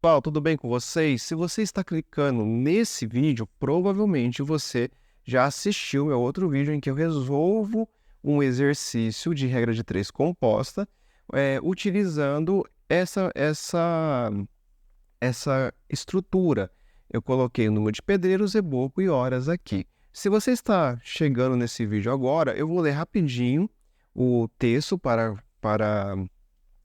Pessoal, tudo bem com vocês? Se você está clicando nesse vídeo, provavelmente você já assistiu meu outro vídeo em que eu resolvo um exercício de regra de três composta, utilizando essa estrutura. Eu coloquei o número de pedreiros, reboco e horas aqui. Se você está chegando nesse vídeo agora, eu vou ler rapidinho o texto para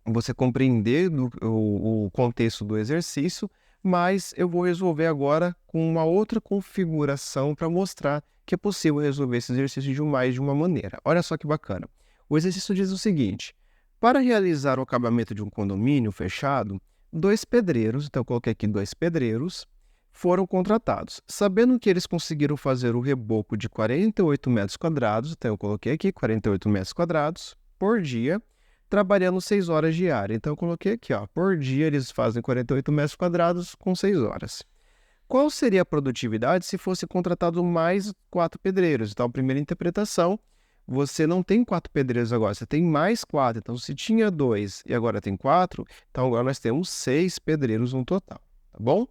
você compreender o contexto do exercício, mas eu vou resolver agora com uma outra configuração para mostrar que é possível resolver esse exercício de uma maneira. Olha só que bacana. O exercício diz o seguinte: para realizar o acabamento de um condomínio fechado, dois pedreiros, então eu coloquei aqui dois pedreiros, foram contratados. Sabendo que eles conseguiram fazer o reboco de 48 metros quadrados, então eu coloquei aqui 48 metros quadrados por dia, trabalhando 6 horas diárias. Então, eu coloquei aqui, ó, por dia eles fazem 48 metros quadrados com 6 horas. Qual seria a produtividade se fosse contratado mais 4 pedreiros? Então, a primeira interpretação, você não tem 4 pedreiros agora, você tem mais 4. Então, se tinha 2 e agora tem 4, então agora nós temos 6 pedreiros no total, tá bom?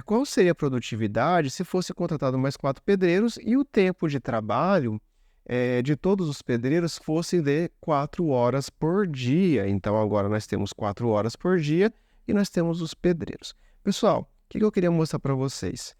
Qual seria a produtividade se fosse contratado mais 4 pedreiros e o tempo de trabalho de todos os pedreiros fosse de 4 horas por dia? Então, agora nós temos 4 horas por dia e nós temos os pedreiros. Pessoal, o que eu queria mostrar para vocês?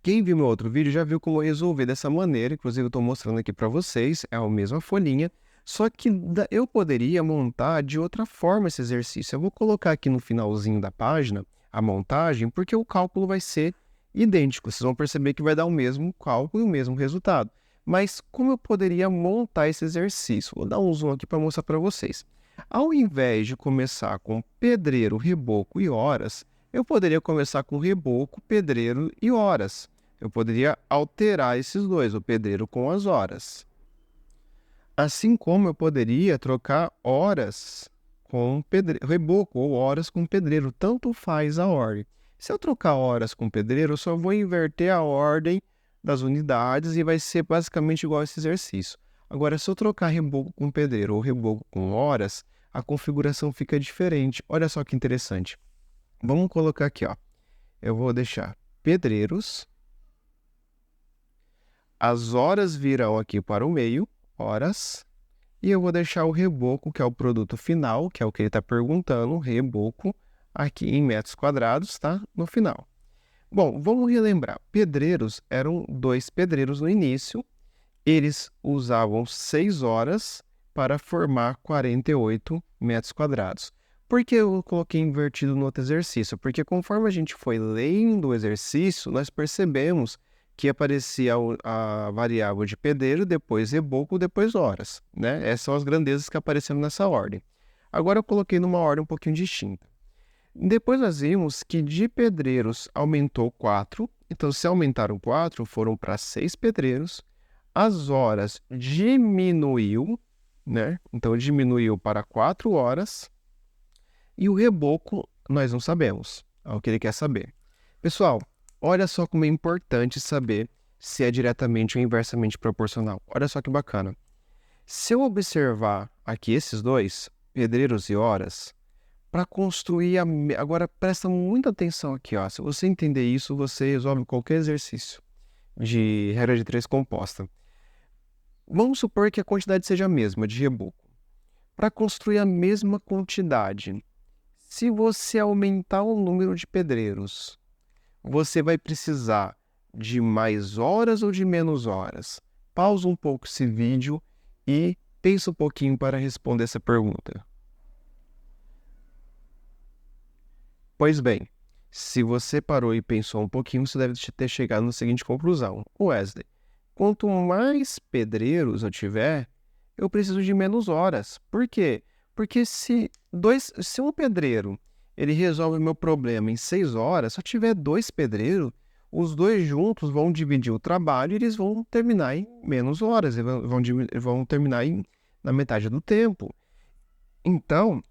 Quem viu meu outro vídeo já viu como eu resolvi dessa maneira, inclusive eu estou mostrando aqui para vocês, é a mesma folhinha, só que eu poderia montar de outra forma esse exercício. Eu vou colocar aqui no finalzinho da página a montagem, porque o cálculo vai ser idêntico. Vocês vão perceber que vai dar o mesmo cálculo e o mesmo resultado. Mas como eu poderia montar esse exercício? Vou dar um zoom aqui para mostrar para vocês. Ao invés de começar com pedreiro, reboco e horas, eu poderia começar com reboco, pedreiro e horas. Eu poderia alterar esses dois, o pedreiro com as horas. Assim como eu poderia trocar horas com reboco ou horas com pedreiro, tanto faz a ordem. Se eu trocar horas com pedreiro, eu só vou inverter a ordem das unidades e vai ser basicamente igual esse exercício. Agora, se eu trocar reboco com pedreiro ou reboco com horas, a configuração fica diferente. Olha só que interessante. Vamos colocar aqui, ó. Eu vou deixar pedreiros. As horas virão aqui para o meio, horas. E eu vou deixar o reboco, que é o produto final, que é o que ele está perguntando, reboco, aqui em metros quadrados, tá? No final. Bom, vamos relembrar. Pedreiros eram 2 pedreiros no início. Eles usavam 6 horas para formar 48 metros quadrados. Por que eu coloquei invertido no outro exercício? Porque conforme a gente foi lendo o exercício, nós percebemos que aparecia a variável de pedreiro, depois reboco, depois horas, né? Essas são as grandezas que apareceram nessa ordem. Agora eu coloquei numa ordem um pouquinho distinta. Depois nós vimos que de pedreiros aumentou 4, então se aumentaram 4, foram para 6 pedreiros. As horas diminuiu, né? Então diminuiu para 4 horas. E o reboco nós não sabemos, é o que ele quer saber. Pessoal, olha só como é importante saber se é diretamente ou inversamente proporcional. Olha só que bacana. Se eu observar aqui esses dois, pedreiros e horas, para construir Agora presta muita atenção aqui, ó. Se você entender isso, você resolve qualquer exercício de regra de três composta. Vamos supor que a quantidade seja a mesma de reboco. Para construir a mesma quantidade, se você aumentar o número de pedreiros, você vai precisar de mais horas ou de menos horas? Pausa um pouco esse vídeo e pensa um pouquinho para responder essa pergunta. Pois bem, se você parou e pensou um pouquinho, você deve ter chegado na seguinte conclusão. Wesley, quanto mais pedreiros eu tiver, eu preciso de menos horas. Por quê? Porque se um pedreiro ele resolve o meu problema em 6 horas, se eu tiver 2 pedreiros, os dois juntos vão dividir o trabalho e eles vão terminar em menos horas, eles vão terminar na metade do tempo. Então,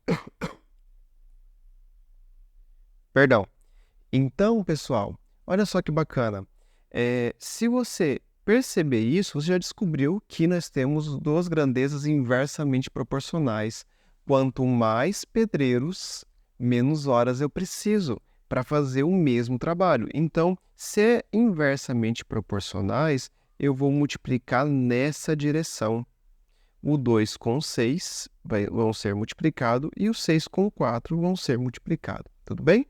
pessoal, olha só que bacana. Se você perceber isso, você já descobriu que nós temos duas grandezas inversamente proporcionais. Quanto mais pedreiros, menos horas eu preciso para fazer o mesmo trabalho. Então, se é inversamente proporcionais, eu vou multiplicar nessa direção. O 2 com 6 vão ser multiplicados e o 6 com 4 vão ser multiplicados. Tudo bem?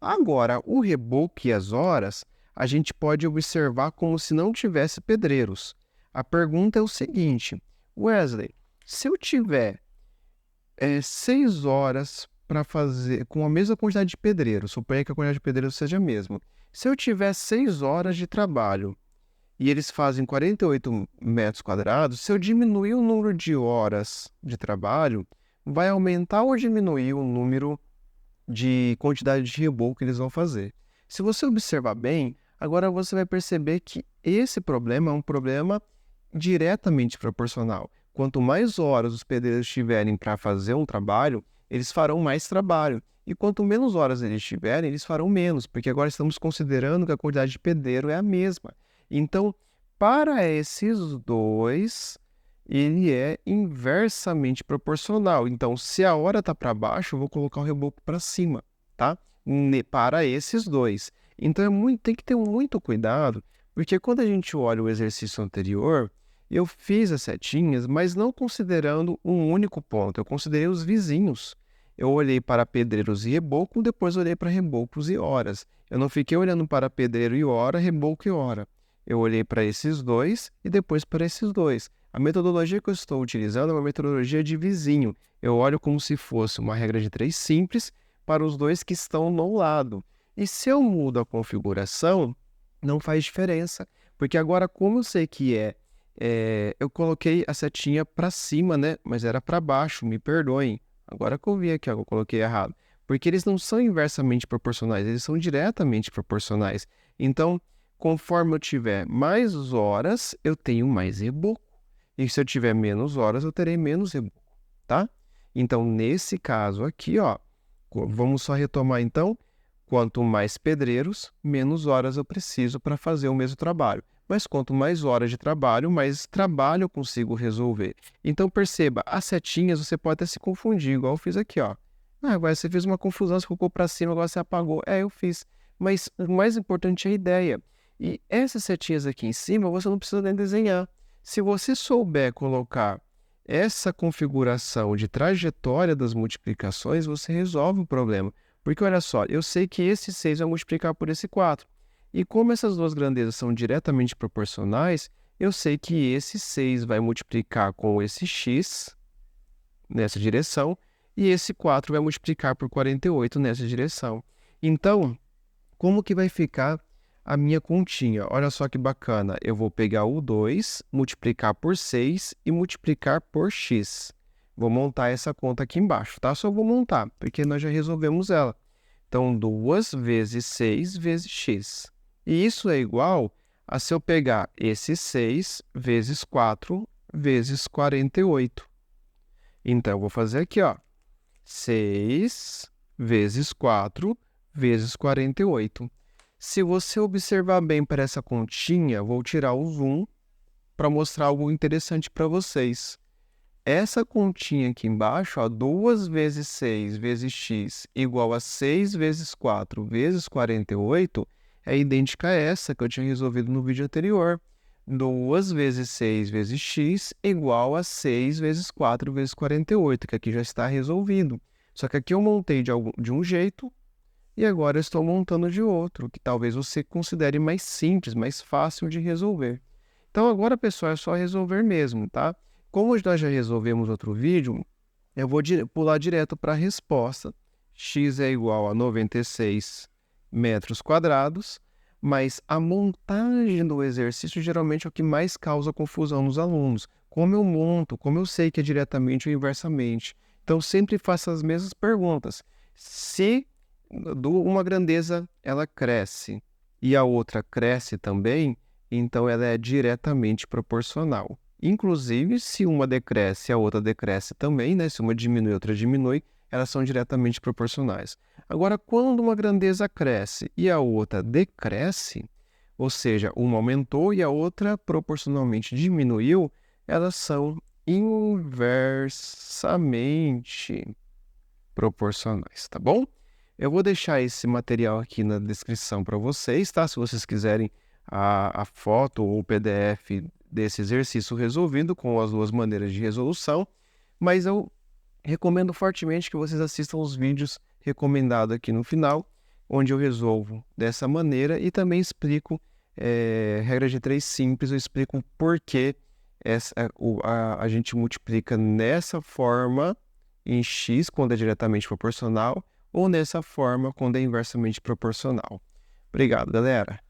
Agora, o reboco e as horas, a gente pode observar como se não tivesse pedreiros. A pergunta é o seguinte, Wesley, se eu tiver 6 horas para fazer com a mesma quantidade de pedreiros, suponha que a quantidade de pedreiros seja a mesma. Se eu tiver 6 horas de trabalho e eles fazem 48 metros quadrados, se eu diminuir o número de horas de trabalho, vai aumentar ou diminuir o número de quantidade de reboco que eles vão fazer. Se você observar bem, agora você vai perceber que esse problema é um problema diretamente proporcional. Quanto mais horas os pedreiros tiverem para fazer um trabalho, eles farão mais trabalho. E quanto menos horas eles tiverem, eles farão menos, porque agora estamos considerando que a quantidade de pedreiro é a mesma. Então, para esses dois, ele é inversamente proporcional. Então, se a hora está para baixo, eu vou colocar o reboco para cima, tá? Para esses dois. Então, tem que ter muito cuidado, porque quando a gente olha o exercício anterior, eu fiz as setinhas, mas não considerando um único ponto. Eu considerei os vizinhos. Eu olhei para pedreiros e reboco, depois olhei para rebocos e horas. Eu não fiquei olhando para pedreiro e hora, reboco e hora. Eu olhei para esses dois e depois para esses dois. A metodologia que eu estou utilizando é uma metodologia de vizinho. Eu olho como se fosse uma regra de 3 simples para os dois que estão no lado. E se eu mudo a configuração, não faz diferença, porque agora como eu sei que eu coloquei a setinha para cima, né? Mas era para baixo, me perdoem. Agora que eu vi aqui, eu coloquei errado. Porque eles não são inversamente proporcionais, eles são diretamente proporcionais. Então, conforme eu tiver mais horas, eu tenho mais reboco. E se eu tiver menos horas, eu terei menos reboco, tá? Então, nesse caso aqui, ó, vamos só retomar então. Quanto mais pedreiros, menos horas eu preciso para fazer o mesmo trabalho. Mas quanto mais horas de trabalho, mais trabalho eu consigo resolver. Então, perceba, as setinhas você pode até se confundir, igual eu fiz aqui, ó. Agora você fez uma confusão, você colocou para cima, agora você apagou. Eu fiz. Mas o mais importante é a ideia. E essas setinhas aqui em cima, você não precisa nem desenhar. Se você souber colocar essa configuração de trajetória das multiplicações, você resolve o problema. Porque olha só, eu sei que esse 6 vai multiplicar por esse 4. E como essas duas grandezas são diretamente proporcionais, eu sei que esse 6 vai multiplicar com esse x nessa direção e esse 4 vai multiplicar por 48 nessa direção. Então, como que vai ficar a minha continha? Olha só que bacana, eu vou pegar o 2, multiplicar por 6 e multiplicar por x. Vou montar essa conta aqui embaixo, tá? Só vou montar, porque nós já resolvemos ela. Então, 2 vezes 6 vezes x. E isso é igual a se eu pegar esse 6 vezes 4 vezes 48. Então, eu vou fazer aqui, ó. 6 vezes 4 vezes 48. Se você observar bem para essa continha, vou tirar o zoom para mostrar algo interessante para vocês. Essa continha aqui embaixo, ó, 2 vezes 6 vezes x igual a 6 vezes 4 vezes 48, é idêntica a essa que eu tinha resolvido no vídeo anterior. 2 vezes 6 vezes x igual a 6 vezes 4 vezes 48, que aqui já está resolvido. Só que aqui eu montei de um jeito e agora eu estou montando de outro, que talvez você considere mais simples, mais fácil de resolver. Então agora, pessoal, é só resolver mesmo, tá? Como nós já resolvemos outro vídeo, eu vou pular direto para a resposta. X é igual a 96 metros quadrados, mas a montagem do exercício geralmente é o que mais causa confusão nos alunos. Como eu monto, como eu sei que é diretamente ou inversamente. Então, sempre faço as mesmas perguntas. Se uma grandeza ela cresce e a outra cresce também, então ela é diretamente proporcional. Inclusive, se uma decresce e a outra decresce também, né? Se uma diminui e a outra diminui, elas são diretamente proporcionais. Agora, quando uma grandeza cresce e a outra decresce, ou seja, uma aumentou e a outra proporcionalmente diminuiu, elas são inversamente proporcionais, tá bom? Eu vou deixar esse material aqui na descrição para vocês, tá? Se vocês quiserem a foto ou o PDF desse exercício resolvido com as duas maneiras de resolução, mas eu recomendo fortemente que vocês assistam os vídeos recomendados aqui no final, onde eu resolvo dessa maneira e também explico regra de 3 simples, eu explico o porquê a gente multiplica nessa forma em x quando é diretamente proporcional ou nessa forma quando é inversamente proporcional. Obrigado, galera!